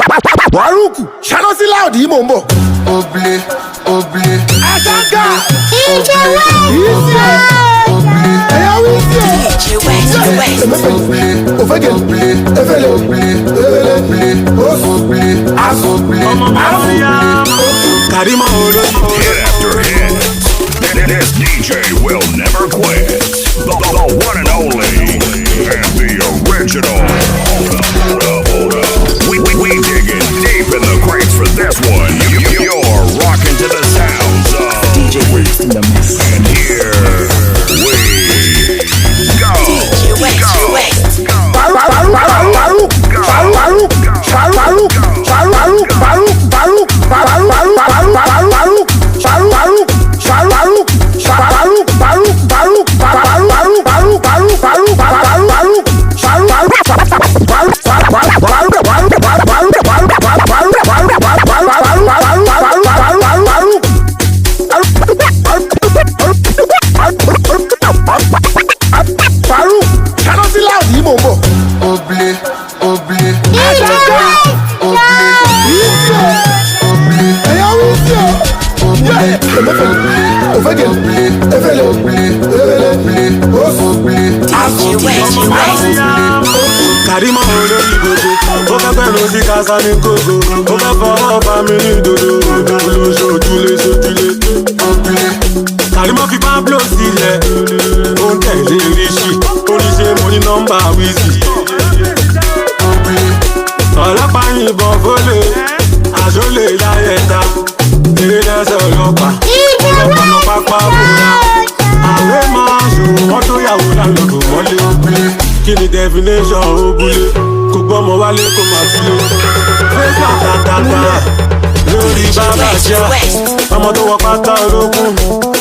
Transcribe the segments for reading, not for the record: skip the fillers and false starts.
Waruku, ṣáná sí láòdì mò ń bọ̀. Oblé, oblé. Àṣàkà. Oblé, Ìṣe. Ẹ̀yà wí sí ẹ̀. oblé. Òfégè. Efele. Oblé, oblé. Asoblé. Karima Oro. Hit after hit. This DJ will never quit. The one and only, and the original. Hold up. We digging deep in the crates for this one. You're rocking to the sounds of DJ Waste in the mix. And here we go. Oblé, oblé. Karima Oro Igogo, ó fẹ́ pẹ̀lú sí kásá ní kókó, ó fẹ́ fọwọ́ bá mi ní dodo, olóṣòjúlé sójúlé. Karima fi Pablo sílẹ̀, ó ń tẹ̀lé ríṣì, oníṣẹ́ mo ní nọ́mbà wíìsì. Ọlọ́pàá yìnbọn fólè, àṣọlè láyẹ̀ta, eré lẹ́sẹ̀ ọlọ́pàá, ọlọ́pàá lọ pápá bòrá. Àwẹ̀ máa ṣòwò wọ́n tó yàwó lálọ́dún wọlé. Kí ni definition ògúnlé? Kò gbọ́mọ wálé kò máa túlé. Fẹ́sà tàtàtà lórí bàbá ṣá. Ọmọ tó wọ pátá olókùn,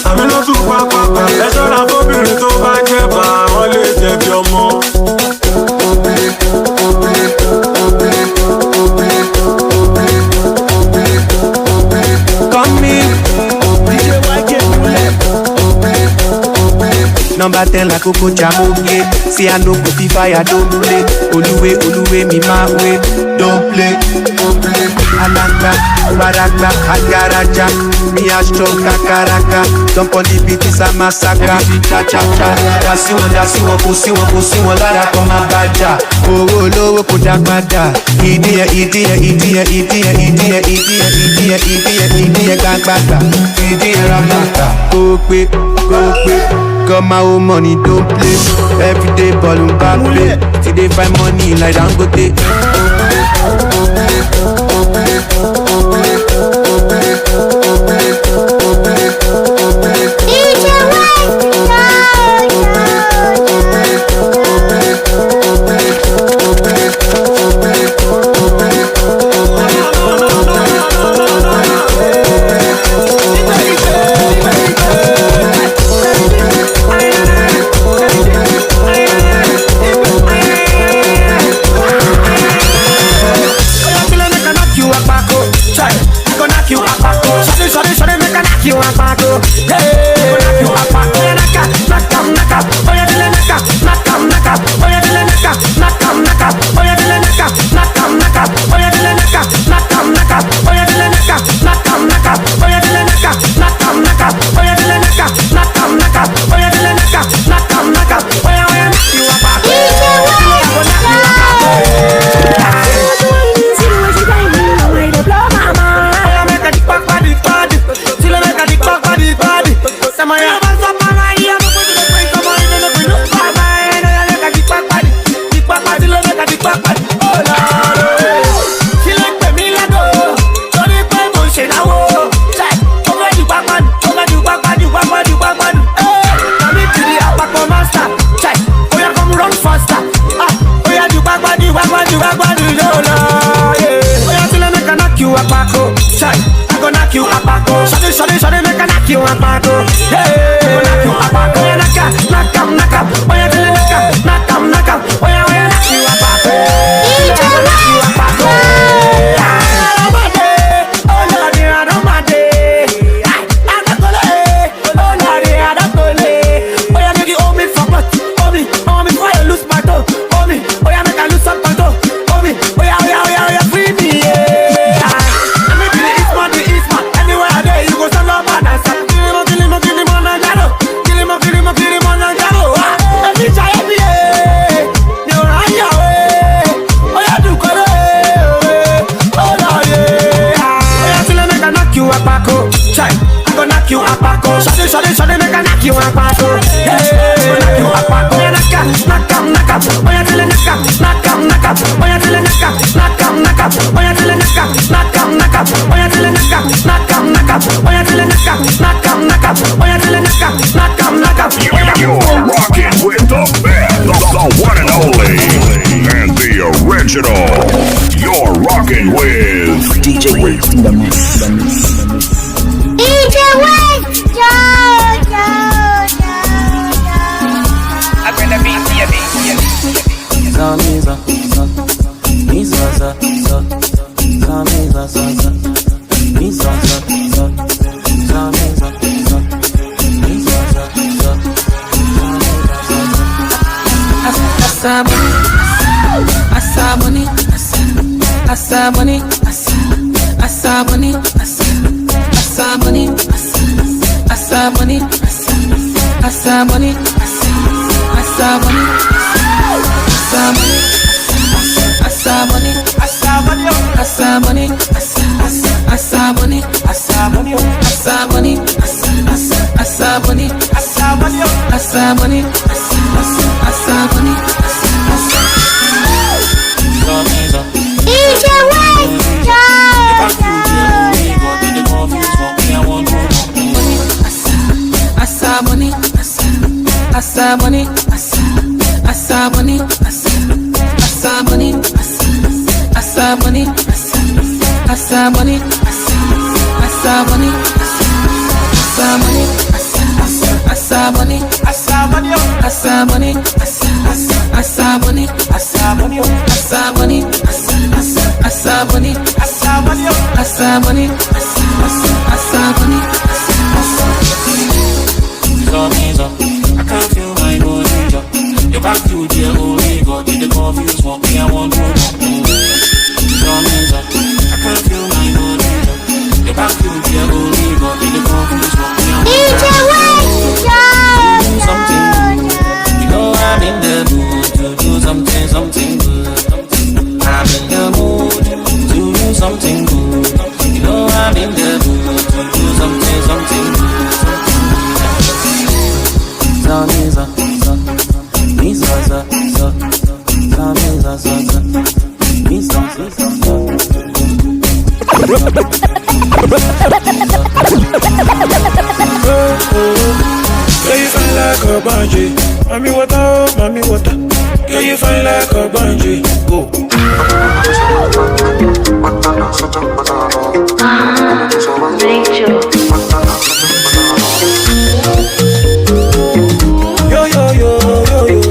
àmì ló tún pápápá. Ẹ ṣọ́ra fóbìnrin tó bá jẹ̀bà, wọ́n lè jẹ̀bi ọmọ. Number 10 like Coco Jamoge. See I no go fi fire, don't play. Oluwe, me my way. Don't play. Alanga, Baraka, Agaraja. Me a strong kakaraka. Jump on the beat is a massacre. Cha-cha-cha. Dasi one, pussy one, lara koma baja. Oh, lowo kudagbada. Idiye, gangbada. Idiye ramata. Go quick. Got my own money, don't play. Everyday ball and back play. Till they find money like Dangote. Shawty, make a knock you up, yeah. Knock you up, knock 'em, oh yeah, knock 'em, oh yeah, knock you up, knock you up, oh Lordy, I don't mind it. I'm not gonna, oh Lordy, I don't gonna. Oh yeah, make you hold me for what? Hold me before you lose my toe. Hold me, oh yeah, make I lose some control. Hold me, oh yeah, free me, yeah. knock you apart. Shawty, make I knock you apart. Yeah, knock you apart. Oh, yeah, knock up. Oh, yeah, till knock up. Oh, yeah, till knock up. Oh, yeah, till knock up. Oh, yeah, till knock up. Oh, yeah, till knock up. Oh, yeah, till knock up. You're rocking with the best, the one and only, and the original. You're rocking with DJ Wave in the mix. DJ Wave, I'm gonna be here, Mommy water, yeah, you fine like a bungee. Go. Yo, yo, yo, yo, yo.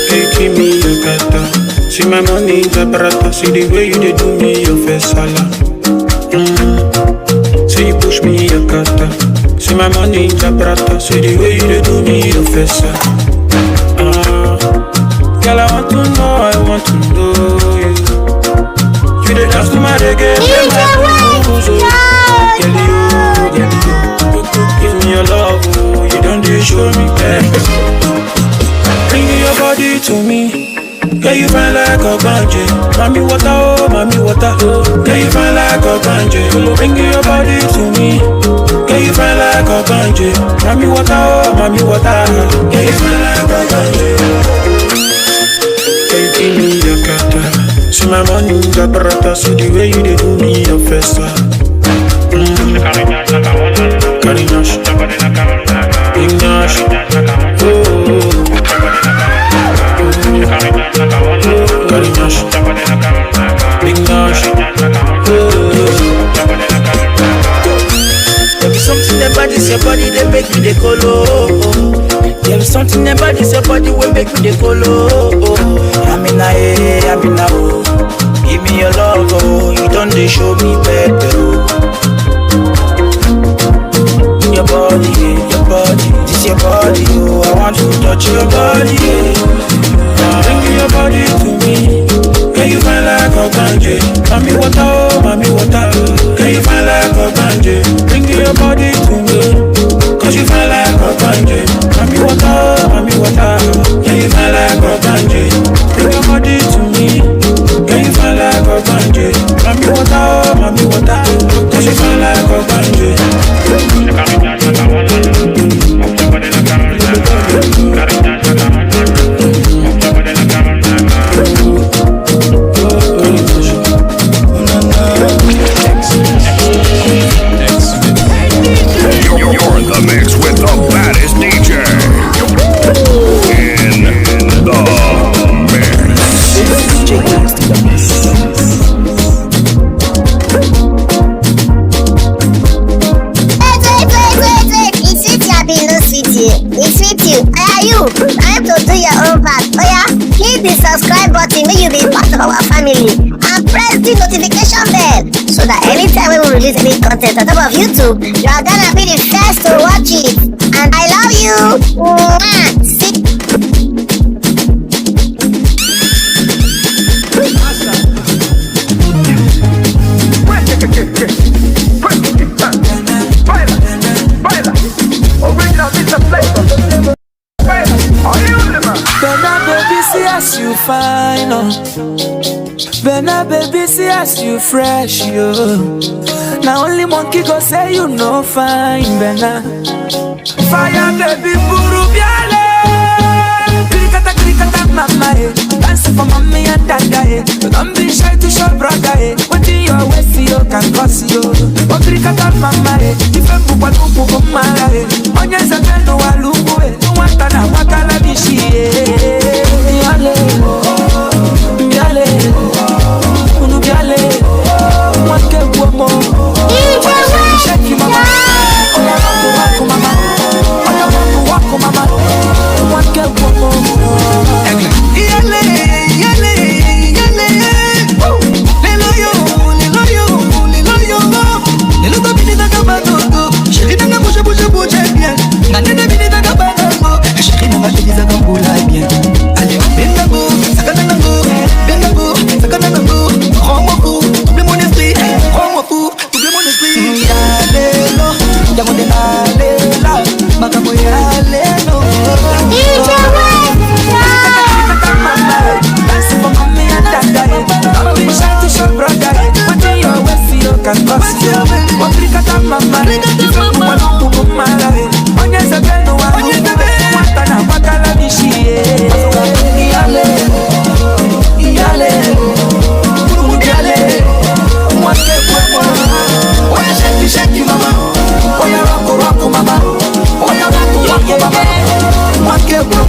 Hey, give me your kata. See my money in the see the way you did do me your face salad. See you push me your kata. See my money in Jakarta, see the way you do me your face. Girl, I want to know you. You the dance to my reggae, play my blues. Girl, you give me your love, you don't do show me back. Bring your body to me. Girl, you fine like a bungee. Mommy water, oh, mommy water. Girl, you fine like a bungee. Bring your body to me. Girl, you fine like a bungee. Mommy water, oh, mommy water. Girl, you fine like a bungee. Girl, you give me your kata. See my money in the brata. See the way you do me your face. Karinash, Ignash, oh. Karinash, Ignash, There be something about this your body that make me the colo. There be something about this your body will make me the colo. Amina, oh. Give me your love, oh. You don't they show me better. Your body, this your body, oh. I want to touch your body, bring your body to me. Can you fine like a bungee? Mommy water, oh, mommy water. Can you fine like a bungee? Bring your body to me. Cause you fine like a bungee. Mommy water, oh, mommy water. Can you fine like a bungee? Bring your body to me. Can you fine like a bungee? Mommy water, family and press the notification bell so that anytime we release any content on top of YouTube, you are gonna be the first to watch it. And I love you. See. Benna baby, see as you fine, oh. Benna baby, see as you fresh, yo. Now only monkey go say you no fine, Benna. Fire baby, buru biale. Krikata, mama, eh. Dance for mommy and dada, eh. Don't be shy to show brother, eh. What in your waist, you can cause you. Oh, krikata, mama, eh. If I'm bubu, mama, eh. Onya zakano walubu, eh. Watana, wakala bishi, eh. Biale, biale, unu biale. Wake womo. Shake you, mama. Oya, waku, mama. Oya, waku, mama. Wake womo. Yale, yale, yale. Lelo yo. Lelo to bini daga badogo. Shiri daga bouge bien. Nane bini daga badogo. Shiri daga bini daga boula bien. Allez, bendago, sakanango, bendago, sakanango. Rends-moi fou, double mon esprit. Rends-moi fou, double mon esprit. Yalelo, yamonde nalela, makambo yalelo. Can cost you. What krikata mama, if you want to go mala, onya zakano walu, watana wakala bishi, yale, yale, yale, mwake kwa, oya shake mama, oya rock mama, oya rock mama, mwake kwa.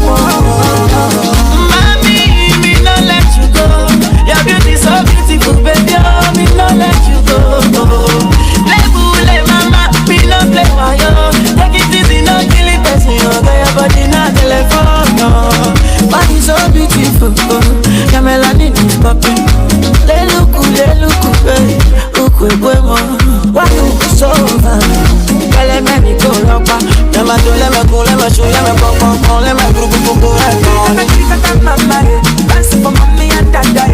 Mami, me no let you go. Your beauty so beautiful, baby, me no let you go. Lebule mama, me no play wayo. Take it easy, no kill it, person. You got your body na telephone, no. Body so beautiful, your melody is popping. Le luku, hey, ukwe mo. Why you so fine? Let me go rock, let me do, let me go, let me show, let me go, let me go, mama, dance for mommy and dada.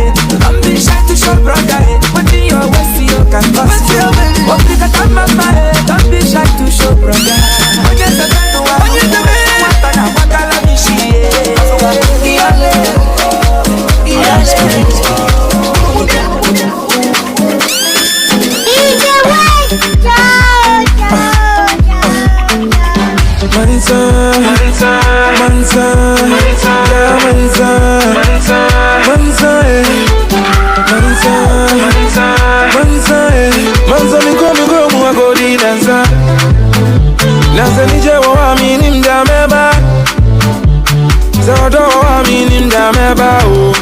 Don't be shy to show brother. What in your waist, you can cause you. What did I come, mama? Don't be shy to show brother. When you say no, wakala bishi. Manza miko mwakodi dansa. Nanza nije wa mini mdameba. Zodo wa mini mdameba o.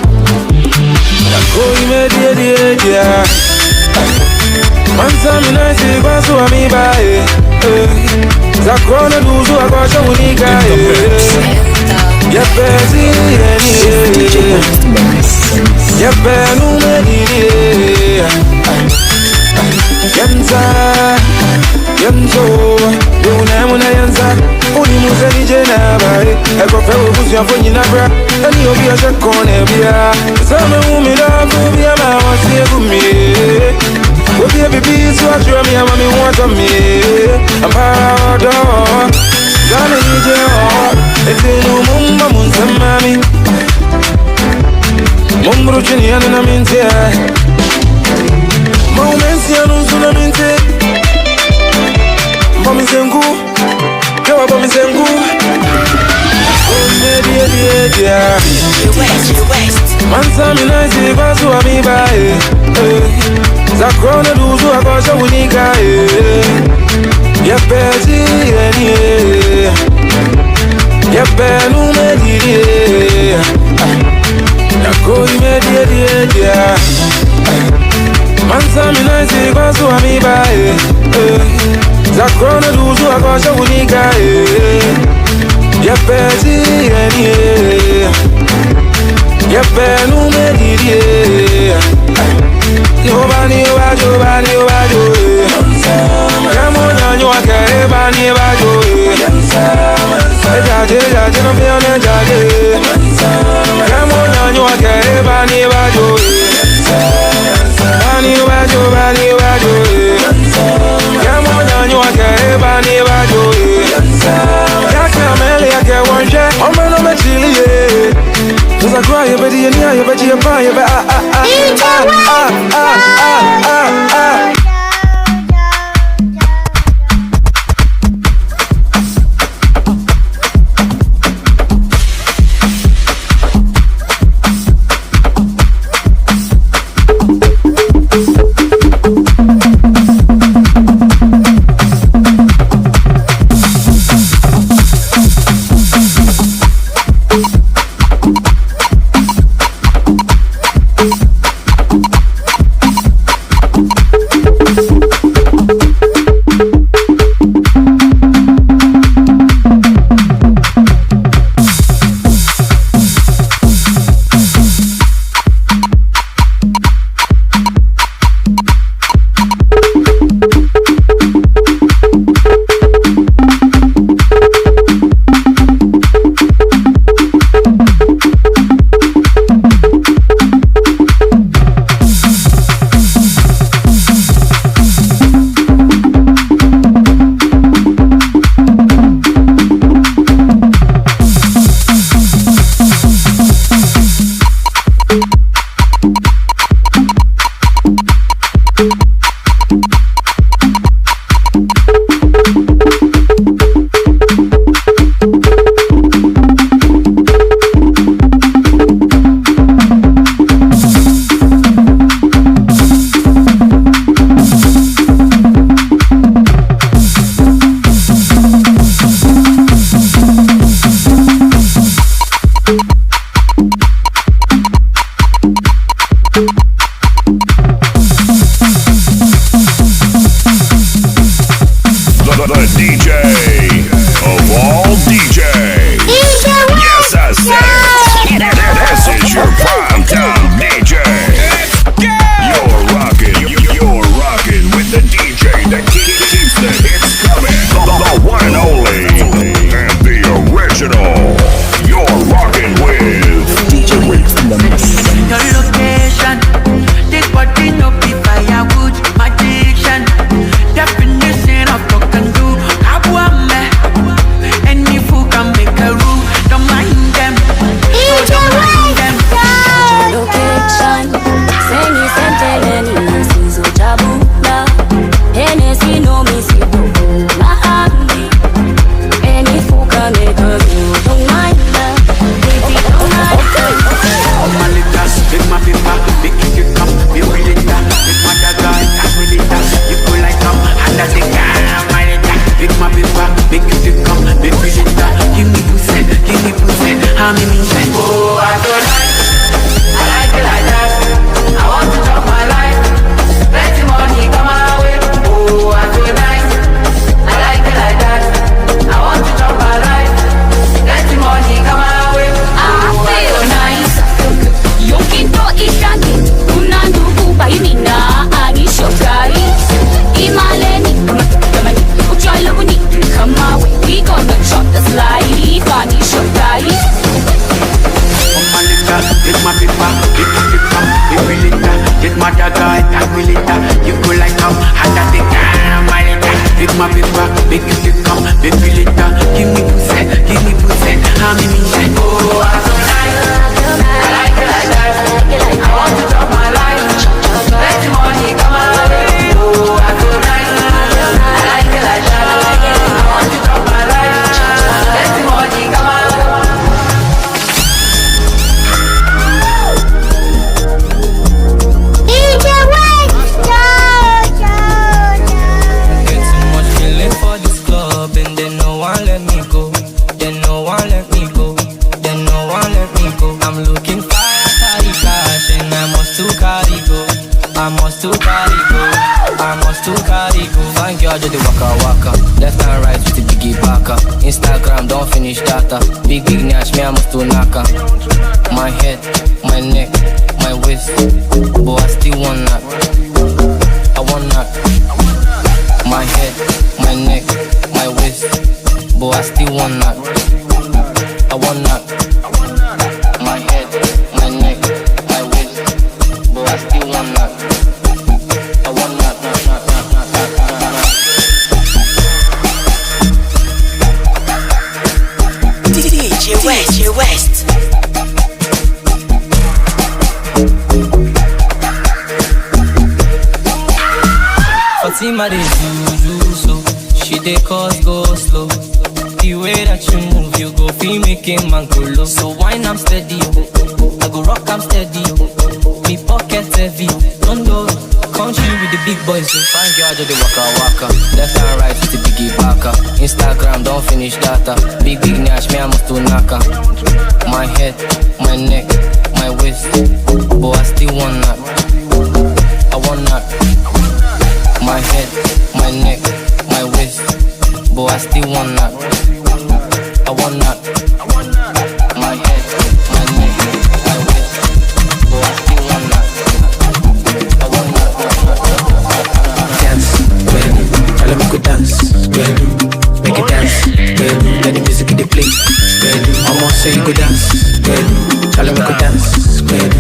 Nako imedie. Manza minaisi kwa suwa mibae. Zakrona duzu akosha unika. Yepezi yeni. Yepenu medie. Yenzo, muna yenza. Uni museli jena bari. Eko fe ubuzi ya fonyi na bra. Eni obi ya shakone biya. Zame umida kubia ma wasiye kumi. Obi ya bibi suwa chua mi ya mami wata mi. Ampara odo. Zame nije o. Etinu mumba munsamami. Mumbru chini ya nina mintia. Momensi ya nusu na mente. Bomizengu, kewa bomizengu. Dia. Mansa minaisi kwa suwa mibae. Zakrona duzu akosha unika. Yepezi yeni. Yepenu medie. Nako imedie. Mansa minaisi kwa suwa mibae. Zakrona duzu akosha unika. Yepezi yeni. Yepenu medie. Yobani, Yobani, Yobani, Yamunya, you are carried by Nibajo. Jaja, no feeling Jaja. Yamunya, you are carried by Nibajo. Bani, Bajo, Bani, Bajo. Yamunya, you are carried by Nibajo. Yakameli, I get one check. I'm on a material. Cause I cry, you better, you better, you buy, you better, just the waka waka. Left and right with the biggie baka. Instagram don't finish data. Big nash, me I must to naka. My head, my neck, my waist. I dey do so. She dey cause go slow. The way that you move, you go feel making man go low. So wine I'm steady, I go rock I'm steady. Me pocket heavy, don't know. Country with the big boys, so fine girl do the waka waka. Left and right with the biggie baka. Instagram don't finish data. Big nash, me I must do naka. My head, my neck, my waist, but I still want that. I want that. My head, my neck, my waist, but I still want that. I want that. My head, my neck, my waist, but I still want that. I want that. Dance, baby. Tell them go dance, baby. Make it dance, baby. Let the music in the play, baby. Almost say you go dance, baby. Tell them go dance, baby.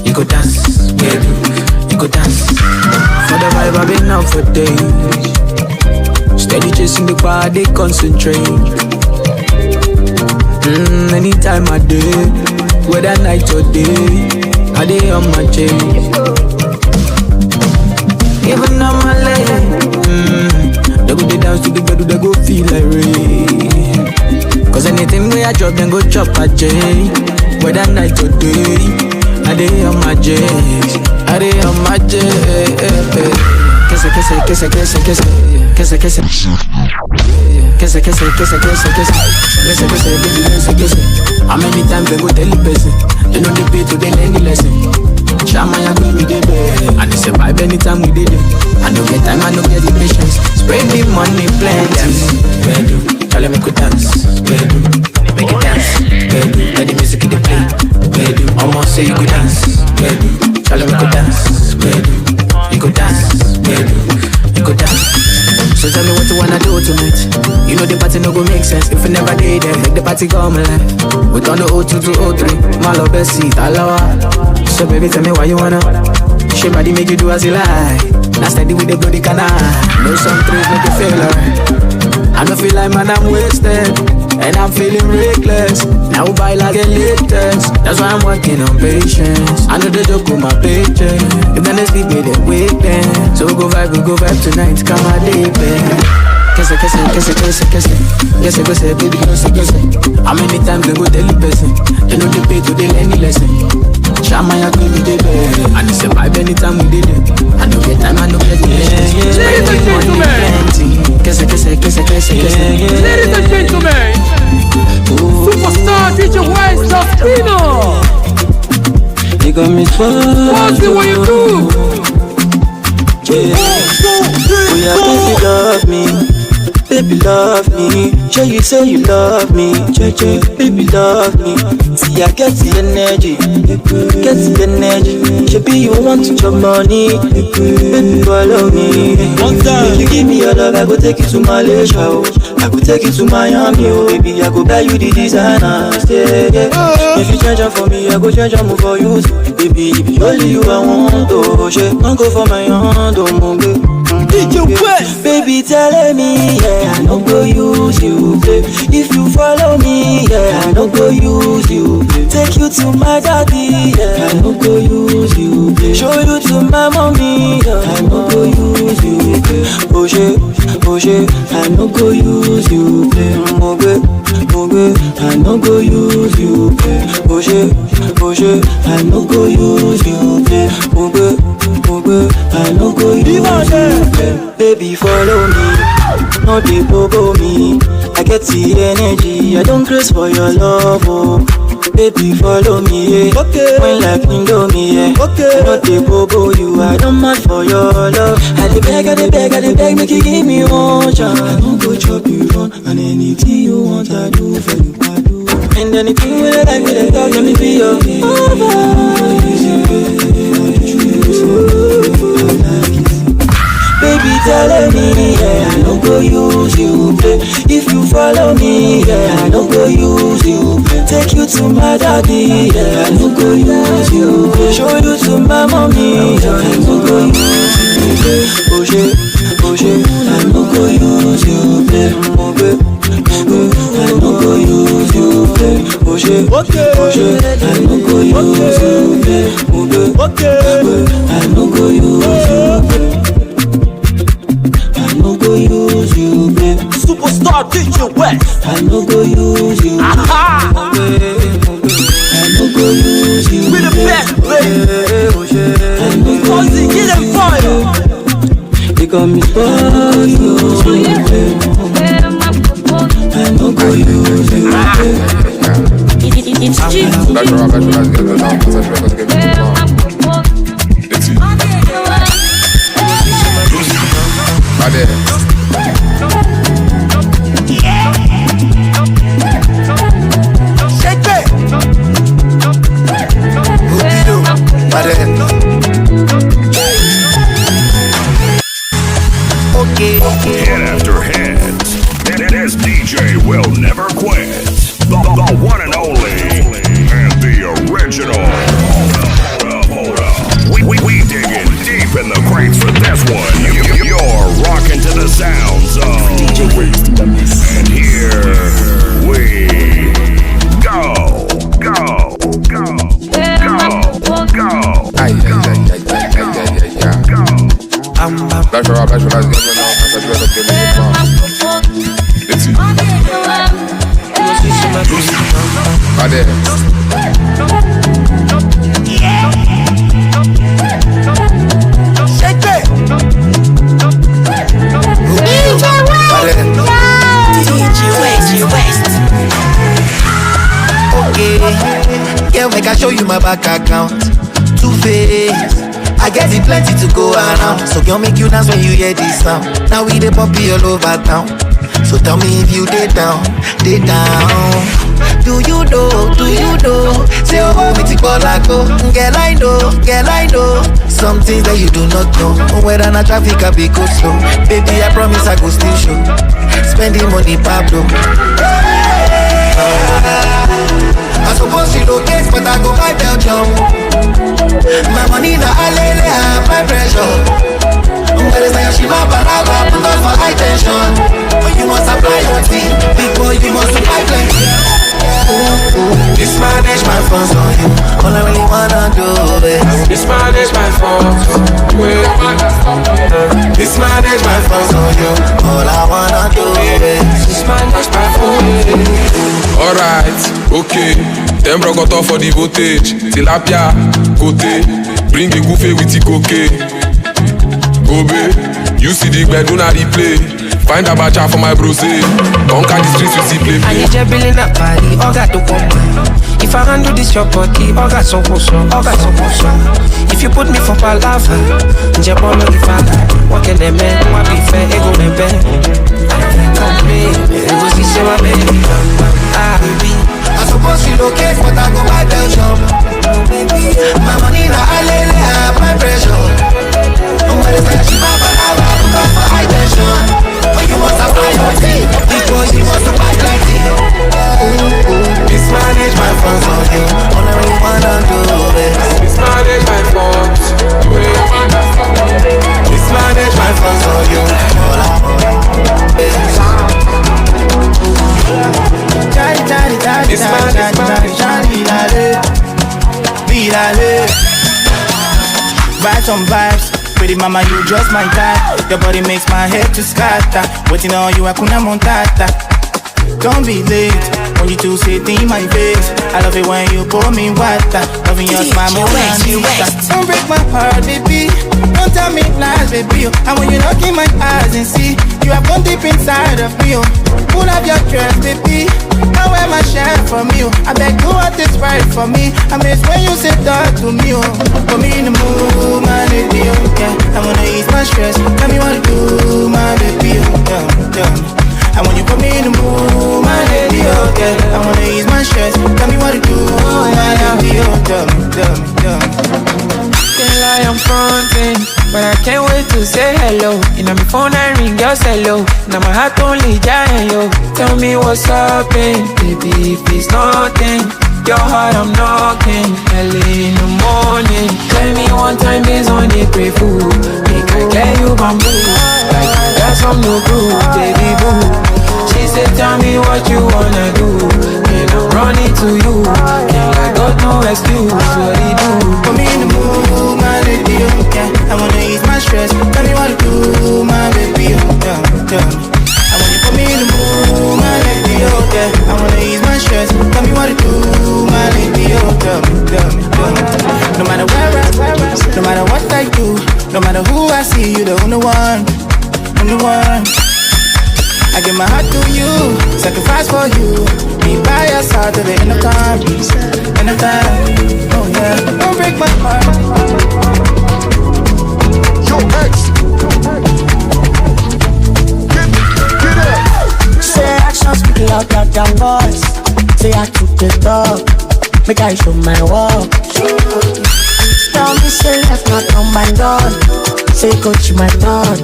You go dance, baby. You go dance. For the vibe I've been out for days. Steady chasing the body, concentrate. Anytime I do, whether night or day, I dey on my chase. Even on my leg, they go dey dance to the bed, they go feel like rain. Cause anything where I drop, then go chop a J. Whether night or day, I dey on my chase. I dey on my chase. Kese, kese, kese, kese, kese, kese, kese, kese, kese, kese, kese, kese, kese, baby, kese, kese. How many times they go tell the person? They know they pay to them any lesson. Shama ya go with the bed, and it's a vibe anytime we did it. I don't get time, I don't get the patience. Spread the money, plenty. Baby, tell them go dance, baby, make it dance, baby. Let the music in the play, baby. Almost say you go dance, baby. Tell them go dance, baby. You go dance, baby, you go dance. So tell me what you wanna do tonight. You know the party no go make sense if you never did it. Make the party come alive. We turn the 02 to 03. My love best seat, alawa. So baby tell me why you wanna. She body make you do as you like. Now steady with the body can I. Know some things make you feel alright. I don't feel like man I'm wasted, and I'm feeling reckless. Now buy like a latest. That's why I'm working on patience. I know they joke with my paycheck. If then they sleep me, they wake them. So we go vibe tonight. Come on, deep kese, kese, kese, kese, kese, kese, kese, baby, kese, kese. How many times they go tell the person? They know they pay to the any lesson. Shama ya go with the bed, and it's a vibe anytime we did it. I don't get time, I don't get the patience. Ladies and gentlemen, kese, kese, kese, kese, kese. Ladies and gentlemen, superstar DJ Wise Justino. You got me fun. What's the way you do? Oh yeah, baby love me. Baby love me, sure you say you love me, baby love me. See I get the energy, Should you want to chop money, baby follow me. One time, if you give me your love, I go take you to Malaysia, I go take you to Miami, baby I go buy you the designers, yeah. If you change up for me, I go change up for you, baby. If you only you I want, oh shit, don't go for my hand, oh my baby. Baby telling me, yeah, I don't go use you, play. If you follow me, yeah, I don't go use you, play. Take you to my daddy, yeah, I don't go use you, play. Show you to my mommy, yeah, I don't go use you, play. Oh shit, I don't go use you, play. Oh babe, I don't go use you, play. Oh shit, I don't go use you, play. Oh babe, I don't go use you, play. Baby follow me, no dey bobo me. I get the energy, I don't craze for your love, oh. Baby follow me, yeah. Okay. When like Indomie, yeah. Okay. I no dey bobo you, I don't mad for your love. I dey beg, make you give me one chance. I don't go chop you run, and anything you want I do for you, I do. And anything you like me, they talk, let me be your baby telling me, yeah, I don't go use you, play. If you follow me, yeah, I don't go use you, play. Take you to my daddy, yeah, I don't go use you, play. Show you to my mommy, yeah, I don't go use you, play. Oh shit, I don't go use you, play. Oh babe, I don't go use you, play. Oh shit, I don't go use you, play. Oh babe, I don't go use you, play. no go use you. I no go use you. We the best, baby. Cozy, get them fire. They call me boy, I no go use you. It's cheerful. Hit after hit. This DJ will never quit. The one and only and the original. Hold up. We digging deep in the crates for this one. You're rocking to the sounds of. And here we go. Girl, make I show you my back account. Two-Face, I get it plenty to go around. So girl, make you dance when you hear this sound. Now we the puppy all over town. So tell me if you did down. Do you know? Say oh, me take all I go. Girl, I know. Some things that you do not know. Whether na traffic I be go slow. Baby, I promise I go still show. Spending money, Pablo. I suppose she locates, but I go buy Belgium. My money na alele, my pressure. But it's like she ma baraba, put on for high tension. But you must apply your team, big boy, you must apply plenty. This manage my funds on you. All I really wanna do is This manage my funds. this manage my funds on you. All I wanna do is This manage my funds. Alright, okay. Them bro got off for the voltage. Tilapia, kote. Bring a goofy with the cocaine. Gobe, you see the bed, do not replay. Find a bacha for my bros. Conquer the streets, you see play. I need you building a party, all got to come. If I handle this your body, all got so close. If you put me for palava, Japano if I walk in the man, what be fair, ego the bed. Come me, it was this my baby. Baby, I suppose she locates, but I go buy Belgium. My money na alele, my pressure. But it's like she ma baraba, put on for high tension. But you must apply your team, because you must apply plenty. This manage my funds on you. All I really wanna do is This manage my funds. this manage my funds on you. All I want is This Vibes on vibes, pretty mama, you just my type. Your body makes my head to scatter. Waiting on you, Hakuna Montata. Don't be late when you two sit in my face. I love it when you pour me water. Loving your smile more than you. Don't break my heart, baby. Don't tell me lies, baby. And when you look in my eyes and see you have gone deep inside of me. Pull up your dress, baby. I wear my shirt for me. I beg you what is right for me. I miss when you say that to me. Put me in the mood, my lady. Yeah, I wanna ease my stress. Tell me what to do, my baby. Yeah. And when you put me in the mood, my lady, yeah, I wanna ease my stress. Tell me what to do, my lady, tell me. Can't lie, I'm fronting, but I can't wait to say hello. And on my phone I ring your hello. Now my heart only giant, yo. Tell me what's up, baby, if it's nothing. Your heart I'm knocking, early in the morning. Tell me one time based on the pray food. Make I get you bamboo, like you got some no good, baby boo. She said tell me what you wanna do, and I'm running to you. And I got no excuse, what he do? Put me in the mood, my lady, yeah. I wanna ease my stress. Tell me what to do, my baby, yeah. I want you put me in the mood, my lady, yeah. No matter who I see, you the only one, only one. I give my heart to you, sacrifice for you. Be by your side to the end of time, end of time. Oh yeah, don't break my heart. Yo, X. Get up. Say actions speak louder than voice. Say I took the dog, make I show my walk. Tell me say left not on my done. Say coach my done.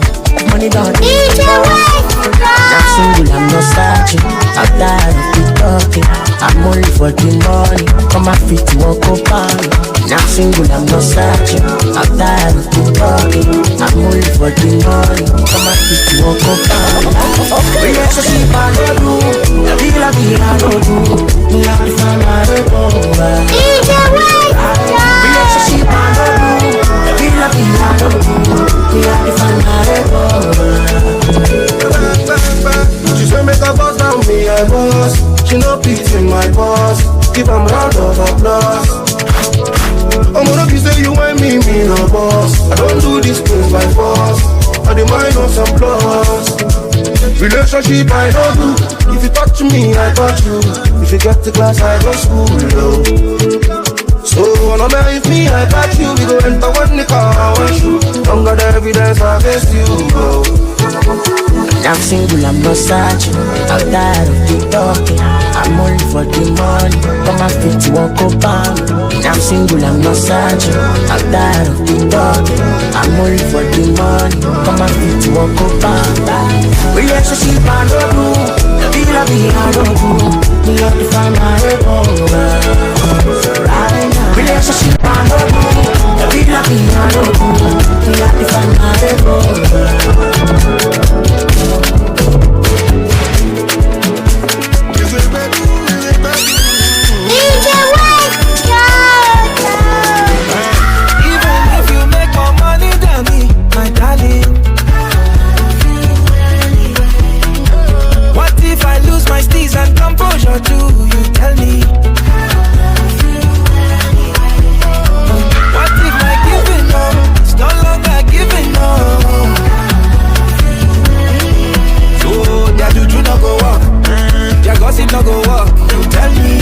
Money done. I'm single, I'm not searching. I'm tired of the talking. I'm only for the money. Come my feet to walk up on. I'm single, I'm not searching. I'm tired of the talking. I'm only for the money. Come my feet to walk up on. Relationship I don't do. Feel like I don't do. Me have to find my revolver. Relationship I don't do. Feel like I don't do. Me have to find my revolver. She say make a boss down me, I boss. She no pity my boss. Give am round of applause. I'm gonna be say you and me no boss. I don't do this things by force. I demand on some plus. Relationship I don't do. If you touch me, I touch you. If you get to class, I go school, yo. So no matter if me, I catch you. We go enter one the car, one shoe. Don't got the evidence against you, bro. I'm single, I'm not searching. I'm tired of the talking. I'm only for the money. Come my feet to walk up on. I'm single, I'm not searching. I'm tired of the talking. I'm only for the money. Come my feet to walk up on. Relationship I don't do. Feel like I don't do. Me have to find my revolver. Right now. Relationship I don't do. Feel like I don't do. Me have to find my revolver. And composure too, you tell me. What if my giving up is no longer giving up? So their juju no go walk, their gossip no go walk, you tell me.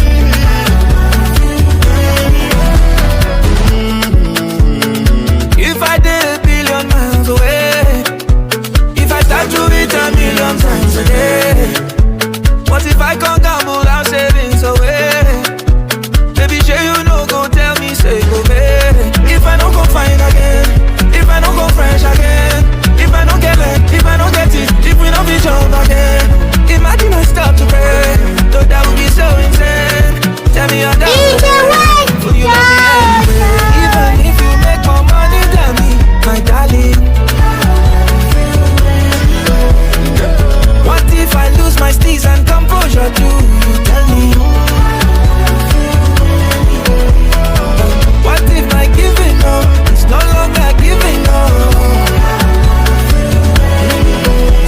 If I did a billion miles away, if I start to eat 1,000,000 times a day, what if I can't gamble out savings away? Baby, sure you know, go tell me, say go baby. If I don't go fine again, if I don't go fresh again, if I don't get it, if I don't get it, if we don't be jump again. Imagine I stop to pray, though that would be so insane. Tell me you're down, will you love me anyway? Even if you make more money than me, my darling. What if I lose my steez and composure too? You tell me. What if my giving up is no longer giving up?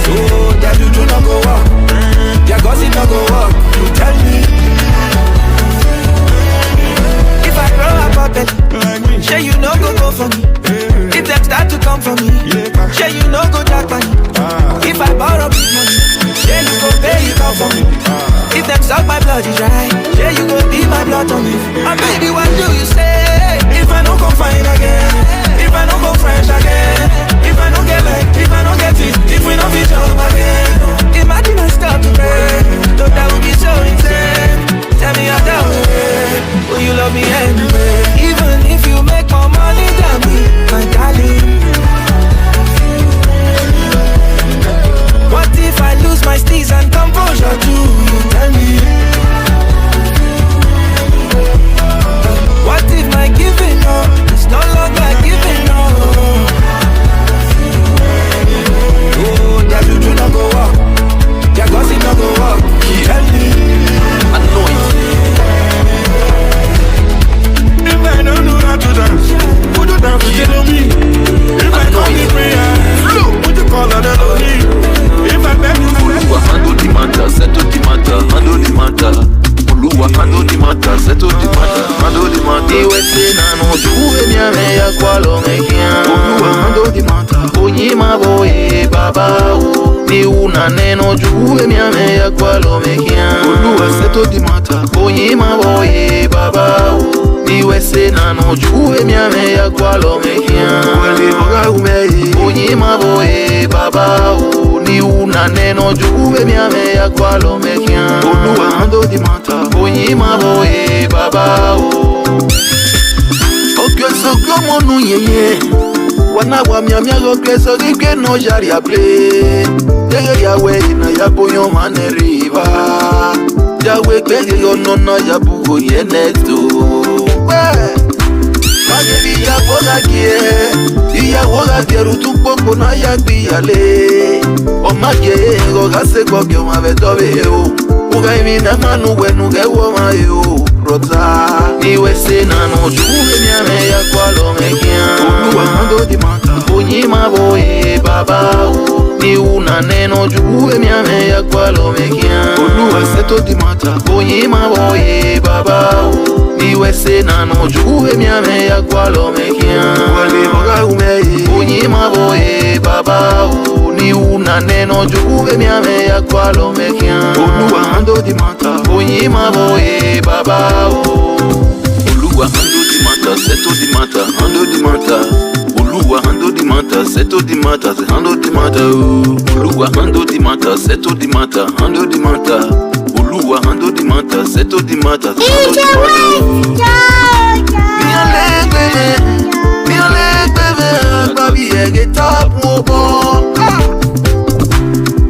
So that you do not go up, your gossip not go up. You tell me. If I grow up a belly, sure you no go for me. If them start to come for me, sure you no go jack money. If I borrow big money, yeah, you go pay it out for me. If them suck my blood is right, yeah, you go be my blood on me. And baby, what do you say? If I don't go fine again, if I don't go fresh again, if I don't get like, if I don't get it, if we don't be jump again. Imagine I stop to pray, though that would be so insane. Tell me how that way, will you love me anyway? Even if you make more money than me, my darling. baba ni una neno juwe mi ame ya kwalo mekia Oluwa seto di mata Onyima boye baba ni wese nano juwe mi ame ya kwalo mekia Wele moga umeye Onyima boye baba ni una neno juwe mi ame ya kwalo mekia Oluwa ando di mata Onyima boye baba Okyo sokyo monu yeye Wana wa miamia go kreso gike no jari a play Yege ya we na ya boyo maneriva Ya we kwege yo no na ya bugo ye neto Magebi ya boga kie Iya woga kieru tukpoko na ya gbiyale O magie go gase kwa kyo mabetobe yo Uga imi na manu wenu ge woma yo Rota Iwe se nano juwe miame ya kwalo mekia Oluwa ando di mata Onyima boye baba ni una neno juwe miame ya kwalo mekia Oluwa seto di mata Onyima boye baba Iwe se nano juwe miame ya kwalo mekia Wale moga umeye Onyima boye baba ni una neno juwe miame ya kwalo mekia Oluwa ando di mata Onyima boye baba Oluwa ando di mata seto di mata ando di mata Oluwa ando di mata seto di mata ando di mata Oluwa ando di mata seto di mata ando di mata Oluwa ando di mata seto di mata ando di mata Mi ole bebe baby ege tap mo bo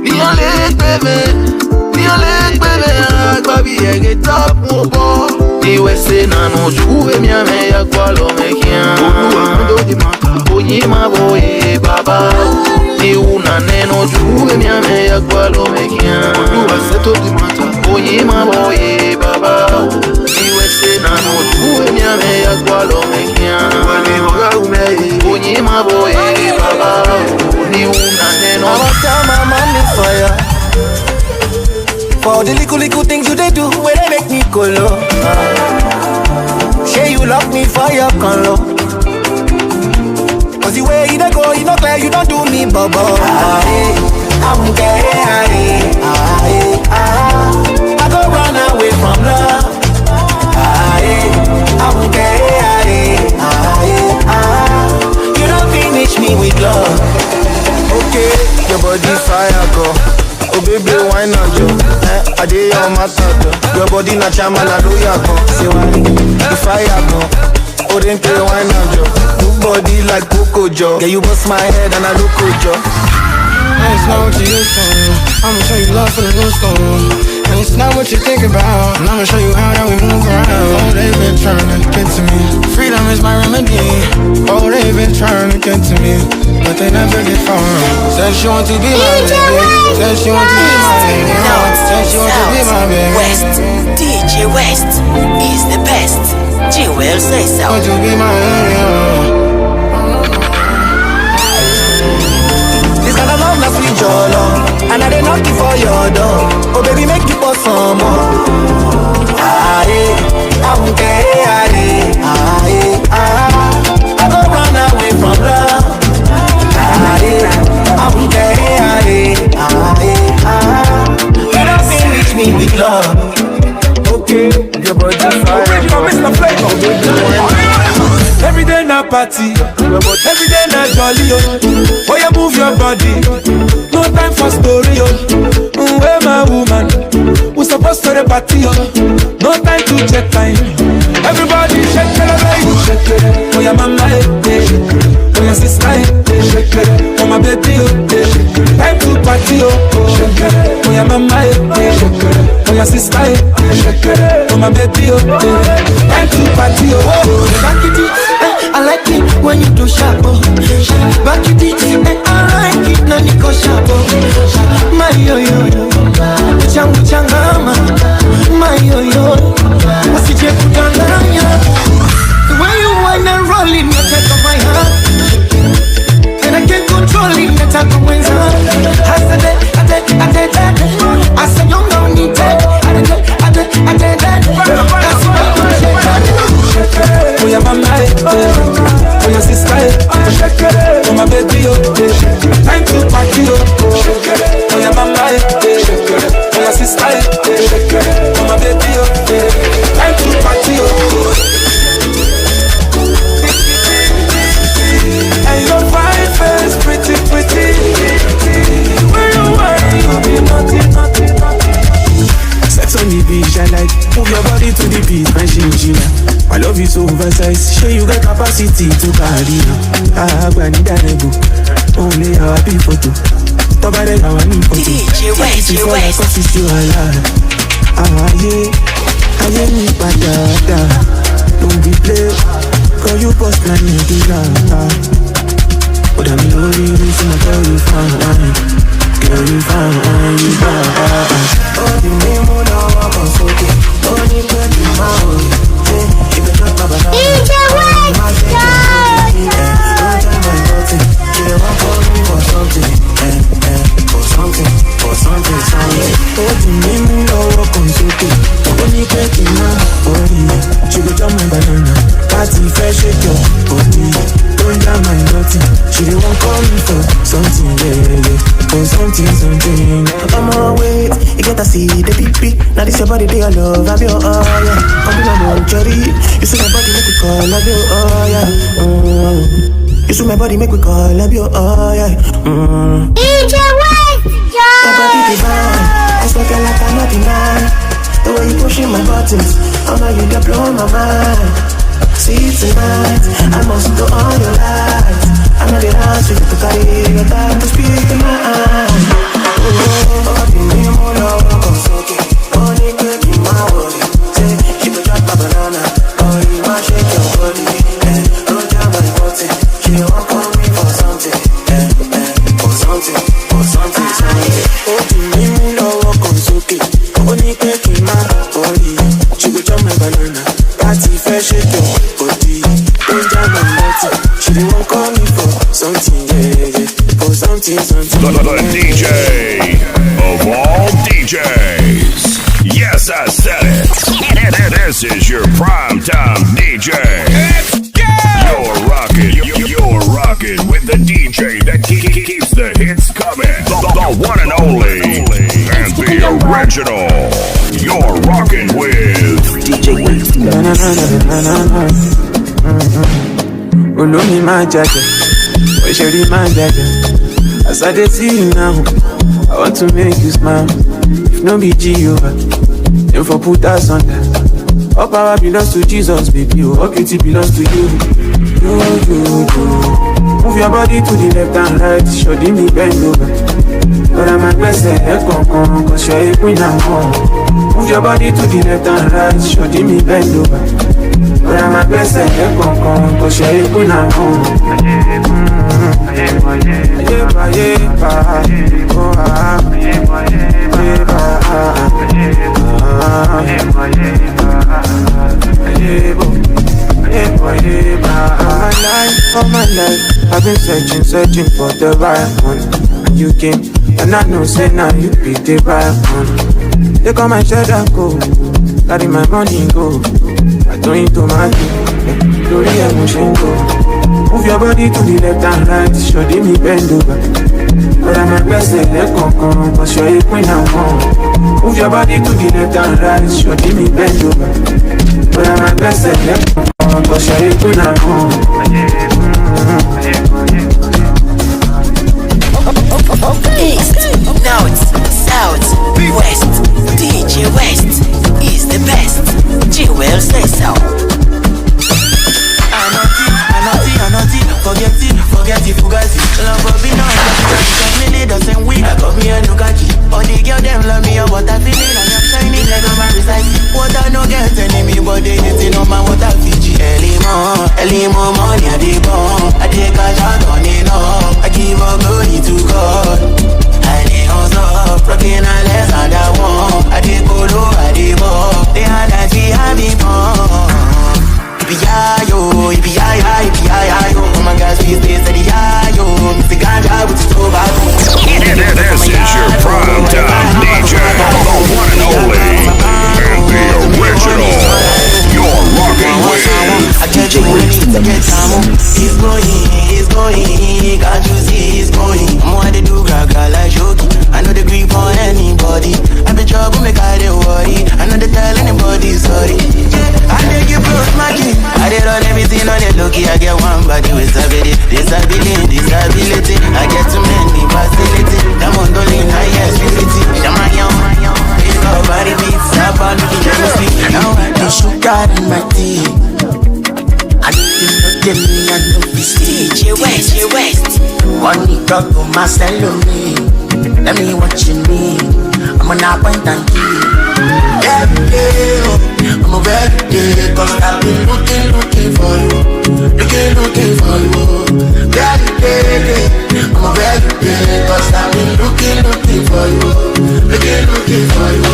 Mi ole bebe baby ege tap mo bo Iwe se nano juwe miame ya kwalo mekia Oluwa ando di mata Onyima boye baba ni una neno juwe miame ya kwalo mekia Oluwa seto di mata Onyima boye baba Iwe se nano juwe miame ya kwalo mekia Wale moga umeye Onyima boye baba ni una neno I must tell my man is fire For the little things you they do where they make me go low. Say you lock me for your color. Cause the way you go, you know clear, you don't do me bubble. I'm gay, I go run away from love. I'm gay, you don't finish me with love. Okay, your body fire go. Oh baby, why not you? I did your matter. Your body not chama na do ya go. Say why? If I go, oh then play why not you? Good body like Coco Joe. Yeah, you bust my head and I look good Joe. And it's not what you used to. I'ma show you love for the new school. And it's not what you think about. And I'ma show you how that we move around. Oh, they've been trying to get to me. Freedom is my remedy. Oh, they've been trying to get to me, but they never get far. Said she want to be my baby. Said she want to be my baby. Said she want to be my baby. West, DJ West is the best. G will say so. Want to be my baby. This kind of love, that's sweet your love. And I they knock you for your door. Oh baby, make you pour some more. I'm gay, I go run away from love. I'm gay, you don't finish me with love. Okay, your body fire. Mr. Flavor. Every day na party, every day na jolly, oh. Oh, you move your body, no time for story, oh. Where my woman, we supposed to the party, oh. No time to check time. Everybody shake it, shake it. Oh, your mama, oh, your sister, shake it. Oh, my baby, time to party, oh. Shake it. Oh, your mama, shake it. Oh, your sister, shake it. Oh, my baby, time to party, oh. Back it up. I like it when you do sharp, oh. Back it up, I like it na niko sharp, oh. My yo yo yo, changu changama. My yo yo, usije kudanganya. The way you whine and roll it, you take on my heart, and I can't control it, you take on my heart. I said I said you don't need that. I did that. That's what I'm saying. Oh, your mama, oh, your sister, oh, my baby, oh, Time to party, oh yeah, mama, oh yeah, sister, oh my baby, oh time to party, oh. And your fine face, pretty. Where you are, you be naughty. Sex on the beach, I like. Move your body to the beat, my chinchilla. I love you so oversized. Show you got capacity to carry. I need a nego. Only our people photo. Talk about it, our new photo. Before I consist you alive. Yeah, me patata. Don't be play. Call you post my nigga. But I'm the only reason I tell you fine. Girl, you fine, you fine. Oh, the name of the one so good. Oh, the girl, you fine. If you drop my banana, DJ for something. Oh, the name of the one so good. Only girl, you fine. She go drop my banana. Party fresh, shake your body. Don't down my naughty. She don't want call me for something, yeah. For something. I'm on wait, you get to see the PP. Now this your body, they all love, I'm your yeah. I'm on cherry. You see my body, make me call, I'm your yeah. You see my body, make me call, I'm your yeah. DJ West, your body divine, I swear like I'm not denied. The way you pushing my buttons, I know you that blow my mind. See tonight, I must do all your lights. I know the dance with the carry your time to speak in my eyes. Oh, the name of the one so okay. Only girl in my body. Say, she could drop a banana. Oh, you might shake your body. Roll down my body. She won't call me for something. For something. Oh, the name of the one so okay. Only girl in my body. She could drop my banana. Party fresh, shake your body. Don't jam my body. She won't call me for something, yeah. For something. The DJ of all DJs. Yes, I said it. This is your primetime DJ. You're rocking with the DJ that keeps the hits coming. The one and only and the original. You're rocking with DJ West. Ulumi majaja, Osheri majaja. As I dey see you now, I want to make you smile. If no be Jehovah, then for put us under. All power belongs to Jesus, baby. All beauty belongs to you. You. Move your body to the left and right. Show me bend over. But I'm at best, cause you're a queen and more. Move your body to the left and right. Show me bend over. But I'm at best, cause you're a queen and more. All my life, I've been searching for the right one. And you came, and I know, say now you be the right one. Take all my shirt and go, carry my money go. I don't need to my glory emotion go. Move your body to the left and right, show me bend over. But I'm at best, cause you're a queen and more. Move your body to the left and right, show me bend over. But I'm at best, cause you're a queen and more. East, North, South, West. DJ West is the best. G-Well says so. Anati, forget it, Fugazi. Love will be not me lead us and we got me a Nugaki. All the girl them love me, what I feeling and I'm shining like I'm a precise. What I no get enemy, but they hitting on my water Fiji. Early more money at the bomb. I take a shot on it up. I give a glory to God. I dey hustle, rocking a less and I want. I dey polo, I dey ball. They are like we have it more. Ipi-ya-yo. Oh my gosh, we stay steady, yo. Mr. Ganja with the tobacco. This is your prime time DJ, the one and only, and the original. You're rocking with DJ West. He's going, me, can't you see it's going? I'm what they do, gaga like Shoki. I know they grip on anybody. I be trouble, make I they worry. I know they tell anybody sorry. I take you close, my king. I did run everything on the lucky. I get one body with disability. I get too many facility. I'm on the line, high ability. Nobody beats up on me. Now I do sugar in my tea. I need to know me, I know this DJ West. Money got to my salary. Let me what you need. I'm an appointment key. Every day, I'm a very day. Cause I've been looking for you. Looking for you. Every day, I'm a very day. Cause I've been looking for you. Looking for you.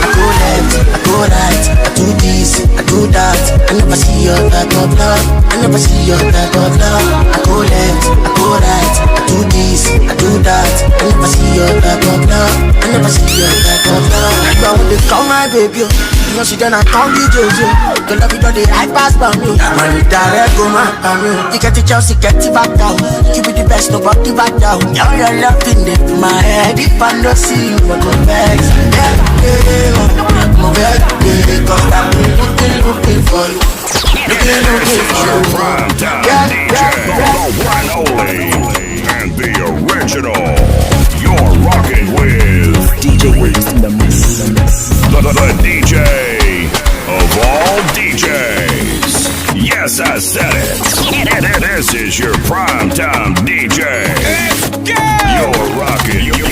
I go left, I go right, I do this, I do that. I never see your type of love. I never see your type of love. I go left, I go right, I do this, I do that. I never see your type of love. I never see your type of love. But when they call my baby, you know she gonna call me Jojo. The love you know they high pass by me. Man, you direct go my family. You get the Chelsea, get the back down. You be the best, nobody back down. Now you're loving it to my head. If I don't see you, I go back. I'm a very big, cause I've been looking for you. This is your prime time DJ, the one only, and the original. You're rocking with DJ Waste in the mix. The DJ of all DJs. Yes, I said it. This is your prime time DJ.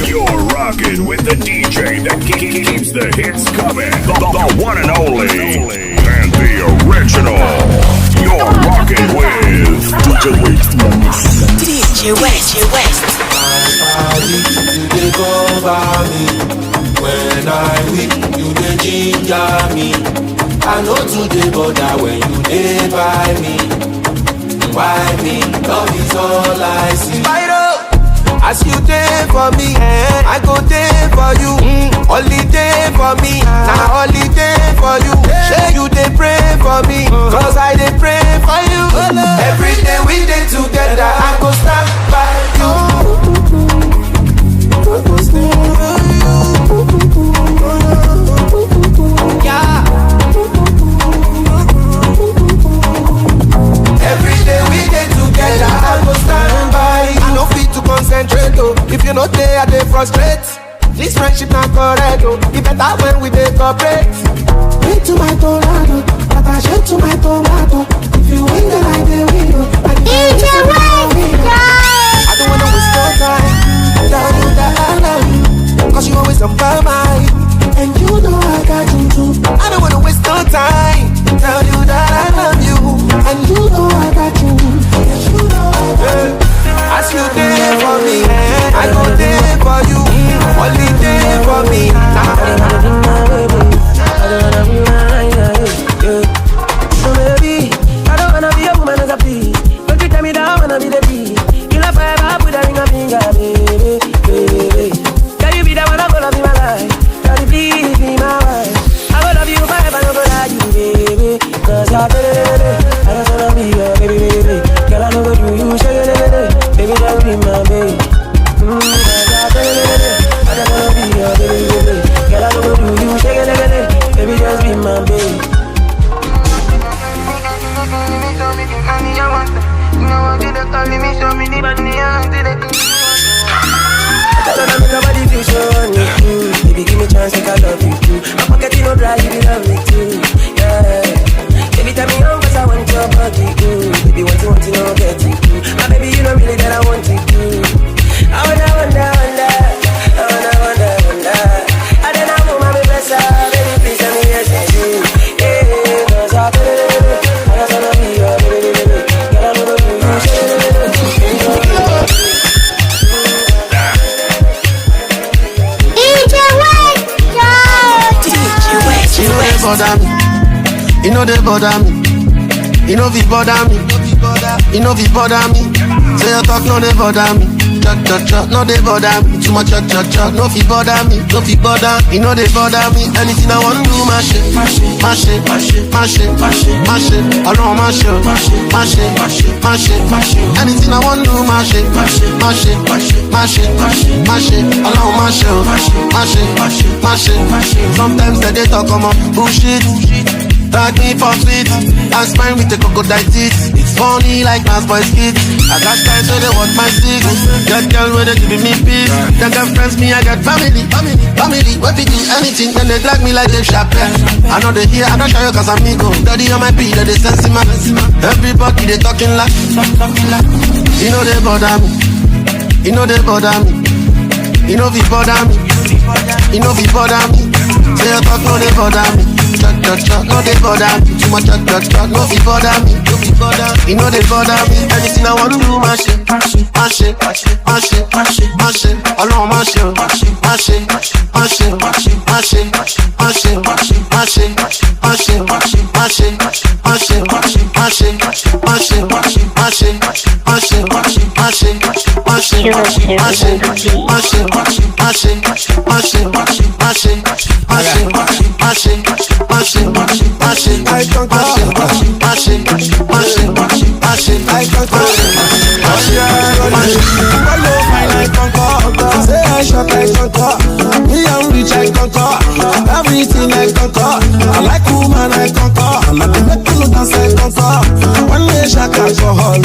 You're rocking with the DJ that keeps the hits coming. The one and only, and the original. You're rocking with DJ Waste. DJ West. You dey cover me when I weak. You dey ginger me. I know today bother when you dey by me. Why me? Love is all I see. As you day for me, I go day for you. Holiday for me, now holiday for you. Say you dey pray for me, cause I dey pray for you. Every day we dey together, I go stand by you. I go stand by you. Yeah. Every day we dey together, I go stand by you. I no fit to concentrate, oh. If you not there, I dey frustrate. This friendship not correct, oh. It better when we dey cooperate. Wait to my tornado, attache to my tomato. If you win, then I dey win, oh. I don't wanna waste no time. Tell you that I love you, cause you always on my mind. And you know I got you too. I don't wanna waste no time. Tell you that I love you, and you know I got you. Yes, you know I got you. As you there for me, I go there for you. Only there for me. So baby, I don't wanna be a woman as a bee. Don't you tell me that I wanna be the bee. You love forever, put a ring on finger, baby. Can you be the one I'm gonna be my life? Can you please be my wife? I will love you forever, no go lie you, baby. Cause I just wanna be your baby. Girl, I know what you say, baby, just be my baby. I just wanna be your baby. Girl, I know what you say, baby, just be my baby. Nobody feel so on you. Baby, give me a chance, like I love you too. I'm forgetting no dry, you love me too. Yeah. Baby, tell me how cause I want your body too. Baby, want to know, get it too. My baby, you know really that I want it too. I wonder. I don't know, my baby, bless her. Baby, please tell me yes, I do. Yeah, cause I just wanna be your baby. Girl, I know what you say. You know they bother me. You know they bother me. You know they bother me. Say your talk no they bother me. no they bother me. Too much no fi bother me, no fi bother. You know they bother me. Anything I want to do, mash it. Alone mash it. Anything I want to do, mash it. Alone mash it. Sometimes they talk about bullshit. Tag me for sweet, and smile with the crocodile teeth. It's funny like mass boys kids. I got guys where they want my sticks. Got girls where they giving me peace. They got friends, me I got family. What we do anything, then they drag me like Dave Chappelle. I know they hear, I don't show you cause I'm ego. Daddy on my beat, they sense my. Everybody they talking like. You know they bother me. You know they bother me. You know we bother me. You know we bother me. Say you talk, no they bother me. No they bother me. Too much no we bother me. You know they bother me. Anything I want to do, mash it. Alone mash it. Everything I conquer, I like woman I conquer. I like to make people dance I conquer. One day shaka alcohol.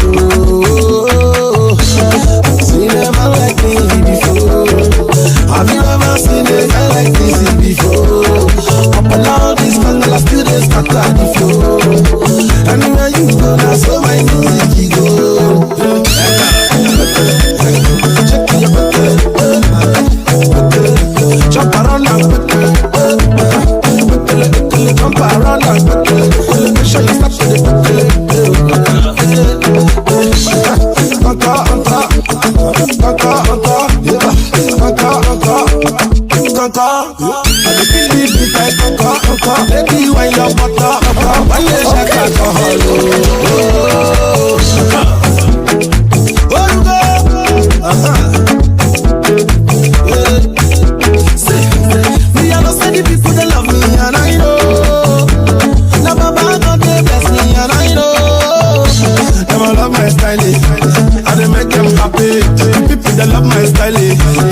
See never like me before. Have you ever seen a guy like this before? Up and down this mangle, I still dey scatter the floor. Anywhere you go, that's where my music go. Check your jump around and jump around and make sure you stop to the baby, when you're butter, when you shake alcohol. People that love my style,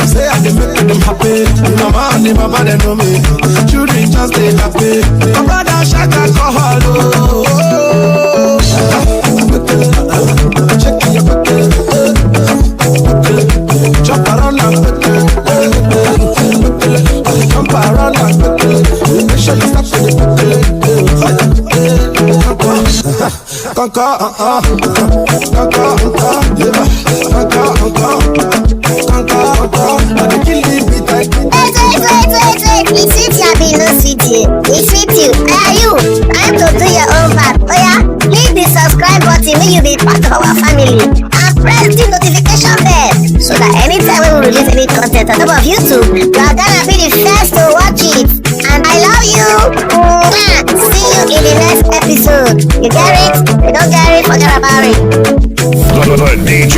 say I dey make them happy. The mama and the baba they know me. Children just stay happy. My brother shaka alcohol. Check your jump around and jump around and make sure you stop to It's it you be no city. It's it you. Are you? Time to do your own part. Oh yeah, hit the subscribe button when you be part of our family and press the notification bell so that anytime we release any content on top of YouTube, you are gonna be the first to watch it. And I love you. See you in the next episode. You get it? You don't get it? Forget about it. The DJ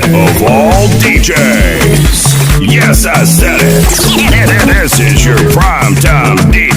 of all DJs. Yes, I said it. This is your primetime DJ.